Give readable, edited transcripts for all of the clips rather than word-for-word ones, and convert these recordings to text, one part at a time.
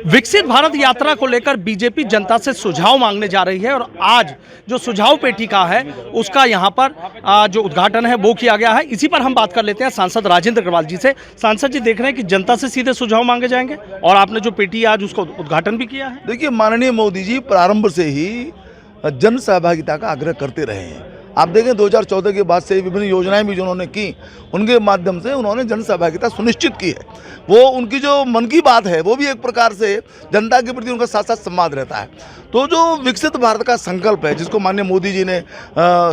विकसित भारत यात्रा को लेकर बीजेपी जनता से सुझाव मांगने जा रही है और आज जो सुझाव पेटिका है उसका यहां पर जो उद्घाटन है वो किया गया है। इसी पर हम बात कर लेते हैं सांसद राजेंद्र अग्रवाल जी से। सांसद जी, देख रहे हैं कि जनता से सीधे सुझाव मांगे जाएंगे और आपने जो पेटी आज उसका उद्घाटन भी किया है। देखिए, माननीय मोदी जी प्रारंभ से ही जन सहभागिता का आग्रह करते रहे हैं। आप देखें 2014 के बाद से विभिन्न योजनाएं भी जो उन्होंने की, उनके माध्यम से उन्होंने जन सहभागिता सुनिश्चित की है। वो उनकी जो मन की बात है वो भी एक प्रकार से जनता के प्रति उनका साथ साथ संवाद रहता है। तो जो विकसित भारत का संकल्प है जिसको माननीय मोदी जी ने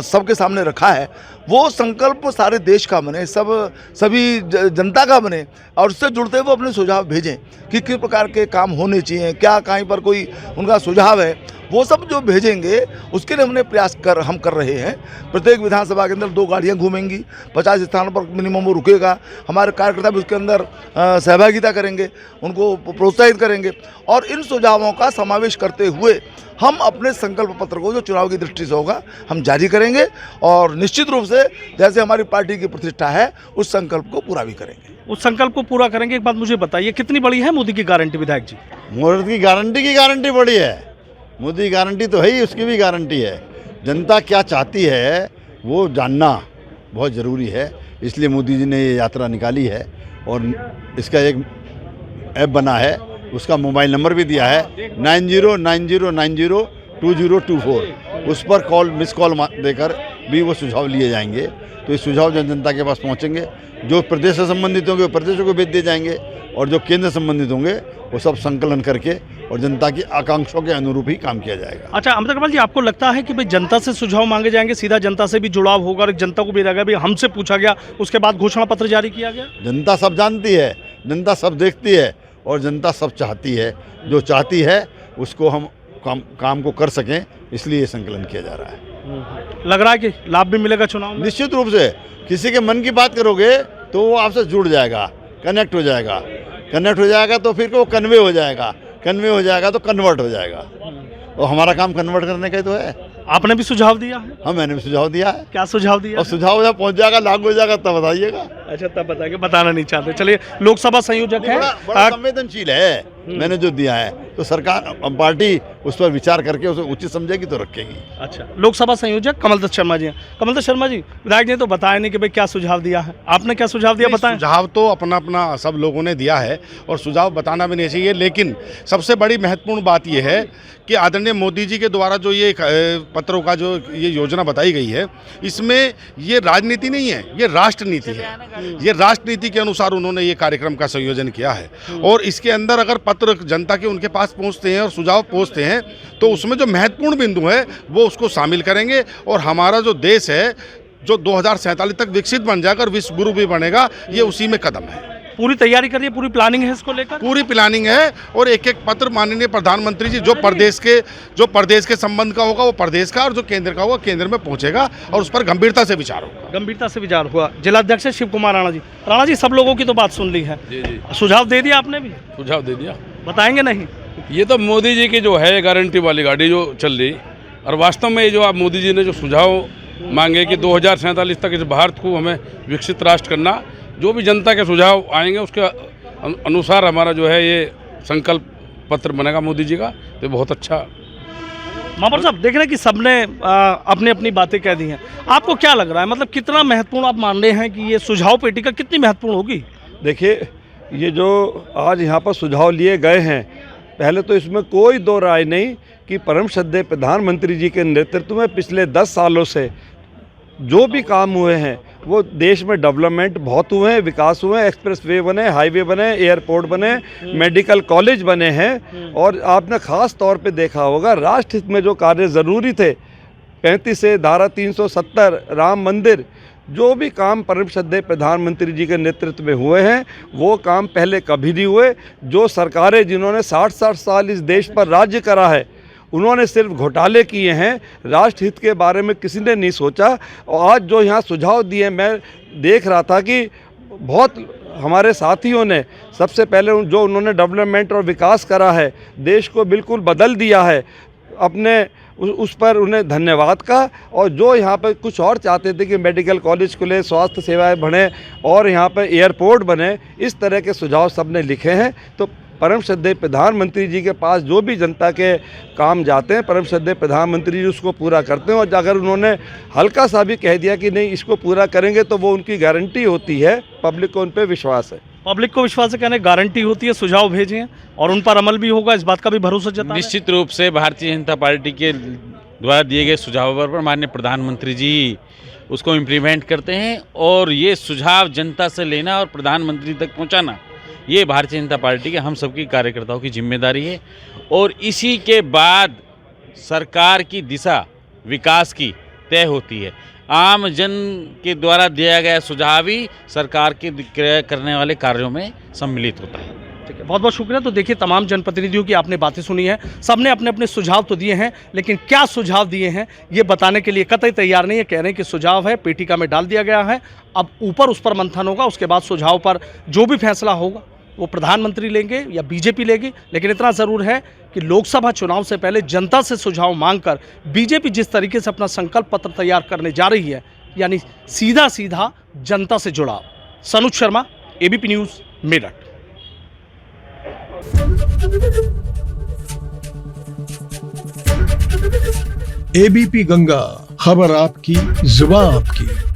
सबके सामने रखा है, वो संकल्प सारे देश का बने, सभी जनता का बने और उससे जुड़ते हुए अपने सुझाव भेजें कि किस प्रकार के काम होने चाहिए, क्या कहीं पर कोई उनका सुझाव है वो सब जो भेजेंगे उसके लिए हमने हम कर रहे हैं। प्रत्येक विधानसभा के अंदर 2 गाड़ियां घूमेंगी, 50 स्थानों पर मिनिमम वो रुकेगा। हमारे कार्यकर्ता भी उसके अंदर सहभागिता करेंगे, उनको प्रोत्साहित करेंगे और इन सुझावों का समावेश करते हुए हम अपने संकल्प पत्र को जो चुनाव की दृष्टि से होगा हम जारी करेंगे और निश्चित रूप से जैसे हमारी पार्टी की प्रतिष्ठा है उस संकल्प को पूरा भी करेंगे। उस संकल्प को पूरा करेंगे। एक बात मुझे बताइए, कितनी बड़ी है मोदी की गारंटी? विधायक जी, मोदी की गारंटी बड़ी है। मोदी की गारंटी तो है ही, उसकी भी गारंटी है। जनता क्या चाहती है वो जानना बहुत ज़रूरी है, इसलिए मोदी जी ने ये यात्रा निकाली है और इसका एक ऐप बना है, उसका मोबाइल नंबर भी दिया है 9090902024। उस पर मिस कॉल देकर भी वो सुझाव लिए जाएंगे। तो ये सुझाव जनता के पास पहुंचेंगे। जो प्रदेश से संबंधित होंगे वो प्रदेशों को भेज दिए जाएंगे और जो केंद्र संबंधित होंगे वो सब संकलन करके और जनता की आकांक्षाओं के अनुरूप ही काम किया जाएगा। अच्छा अमित अग्रवाल जी, आपको लगता है कि भाई जनता से सुझाव मांगे जाएंगे, सीधा जनता से भी जुड़ाव होगा और जनता को भी रहेगा भाई हमसे पूछा गया, उसके बाद घोषणा पत्र जारी किया गया? जनता सब जानती है, जनता सब देखती है और जनता सब चाहती है। जो चाहती है उसको हम काम को कर सकें, इसलिए ये संकलन किया जा रहा है। लग रहा है कि लाभ भी मिलेगा चुनाव में? निश्चित रूप से। किसी के मन की बात करोगे तो वो आपसे जुड़ जाएगा, कनेक्ट हो जाएगा तो फिर वो कन्वे हो जाएगा तो कन्वर्ट हो जाएगा। और हमारा काम कन्वर्ट करने का ही तो है। आपने भी सुझाव दिया है? हाँ, मैंने भी सुझाव दिया है। क्या सुझाव दिया? और सुझाव जब पहुंच जाएगा, लागू हो जाएगा तब बताइएगा। अच्छा, तब बताएंगे, बताना नहीं चाहते। चलिए, लोकसभा संयोजक है, बड़ा संवेदनशील है। मैंने जो दिया है तो सरकार पार्टी उस पर विचार करके उसे उचित समझेगी तो रखेगी। अच्छा, लोकसभा संयोजक कमल दत्त शर्मा जी हैं। कमल दत्त शर्मा जी, विधायक ने तो बताया नहीं कि भाई क्या सुझाव दिया है, आपने क्या सुझाव दिया बताएं? सुझाव तो अपना सब लोगों ने दिया है और सुझाव बताना भी नहीं चाहिए, लेकिन सबसे बड़ी महत्वपूर्ण बात यह है कि आदरणीय मोदी जी के द्वारा जो ये पत्रों का जो ये योजना बताई गई है, इसमें ये राजनीति नहीं है, ये राष्ट्र नीति है। ये राष्ट्र नीति के अनुसार उन्होंने ये कार्यक्रम का संयोजन किया है और इसके अंदर अगर पत्र जनता के उनके पास पहुंचते हैं और सुझाव पहुंचते हैं तो उसमें जो महत्वपूर्ण बिंदु है वो उसको शामिल करेंगे और हमारा जो देश है जो 2047 तक विकसित बन जाकर विश्व गुरु भी बनेगा, ये उसी में कदम है। पूरी तैयारी करिए, पूरी प्लानिंग है इसको लेकर? पूरी प्लानिंग है और एक एक पत्र माननीय प्रधानमंत्री जी जो प्रदेश के संबंध का होगा वो प्रदेश का और जो केंद्र का होगा केंद्र में पहुंचेगा और उस पर गंभीरता से विचार होगा। गंभीरता से विचार हुआ। जिलाध्यक्ष शिव कुमार राणा जी, सब लोगों की तो बात सुन ली है। जी। सुझाव दे दिया आपने भी? सुझाव दे दिया। बताएंगे नहीं? ये तो मोदी जी की जो है गारंटी वाली गाड़ी जो चल रही और वास्तव में ये जो आप मोदी जी ने जो सुझाव मांगे कि 2047 तक इस भारत को हमें विकसित राष्ट्र करना, जो भी जनता के सुझाव आएंगे उसके अनुसार हमारा जो है ये संकल्प पत्र बनेगा मोदी जी का। तो बहुत अच्छा। महापौर साहब, देख रहे हैं कि सबने अपनी अपनी बातें कह दी हैं। आपको क्या लग रहा है, मतलब कितना महत्वपूर्ण आप मान रहे हैं कि ये सुझाव पेटिका कितनी महत्वपूर्ण होगी? देखिए, ये जो आज यहाँ पर सुझाव लिए गए हैं, पहले तो इसमें कोई दो राय नहीं कि परम श्रद्धेय प्रधानमंत्री जी के नेतृत्व में पिछले 10 सालों से जो भी काम हुए हैं वो देश में डेवलपमेंट बहुत हुए हैं, विकास हुए हैं, एक्सप्रेस वे बने, हाईवे बने, एयरपोर्ट बने, मेडिकल कॉलेज बने हैं। और आपने ख़ास तौर पे देखा होगा राष्ट्र हित में जो कार्य ज़रूरी थे, 35 से धारा 370, राम मंदिर, जो भी काम परम श्रद्धेय प्रधानमंत्री जी के नेतृत्व में हुए हैं वो काम पहले कभी नहीं हुए। जो सरकारें जिन्होंने 60-60 साल इस देश पर राज्य करा है उन्होंने सिर्फ घोटाले किए हैं, राष्ट्र हित के बारे में किसी ने नहीं सोचा। और आज जो यहाँ सुझाव दिए, मैं देख रहा था कि बहुत हमारे साथियों ने सबसे पहले जो उन्होंने डेवलपमेंट और विकास करा है, देश को बिल्कुल बदल दिया है, अपने उस पर उन्हें धन्यवाद का। और जो यहाँ पर कुछ और चाहते थे कि मेडिकल कॉलेज खुले, स्वास्थ्य सेवाएं बढ़ें और यहाँ पर एयरपोर्ट बने, इस तरह के सुझाव सबने लिखे हैं। तो परम श्रद्धेय प्रधानमंत्री जी के पास जो भी जनता के काम जाते हैं, परम श्रद्धेय प्रधानमंत्री जी उसको पूरा करते हैं। और अगर उन्होंने हल्का सा भी कह दिया कि नहीं इसको पूरा करेंगे तो वो उनकी गारंटी होती है, पब्लिक को उन पर विश्वास है। पब्लिक को विश्वास है, कहने गारंटी होती है, सुझाव भेजे हैं और उन पर अमल भी होगा, इस बात का भी भरोसा जता है। निश्चित रूप से भारतीय जनता पार्टी के द्वारा दिए गए सुझावों पर माननीय प्रधानमंत्री जी उसको इम्प्लीमेंट करते हैं और ये सुझाव जनता से लेना और प्रधानमंत्री तक पहुंचाना, ये भारतीय जनता पार्टी के हम सबकी कार्यकर्ताओं की जिम्मेदारी है। और इसी के बाद सरकार की दिशा विकास की तय होती है। आम जन के द्वारा दिया गया सुझाव ही सरकार के करने वाले कार्यों में सम्मिलित होता है। ठीक है, बहुत बहुत शुक्रिया। तो देखिए, तमाम जनप्रतिनिधियों की आपने बातें सुनी है, सबने अपने अपने सुझाव तो दिए हैं, लेकिन क्या सुझाव दिए हैं ये बताने के लिए कतई तैयार नहीं है। कह रहे हैं कि सुझाव है, पेटिका में डाल दिया गया है, अब ऊपर उस पर मंथन होगा, उसके बाद सुझाव पर जो भी फैसला होगा वो प्रधानमंत्री लेंगे या बीजेपी लेगी। लेकिन इतना ज़रूर है कि लोकसभा चुनाव से पहले जनता से सुझाव मांगकर बीजेपी जिस तरीके से अपना संकल्प पत्र तैयार करने जा रही है, यानी सीधा सीधा जनता से जुड़ाव। Sanuj Sharma, ABP news, Meerut. ABP Ganga, खबर आपकी, जुबान आपकी।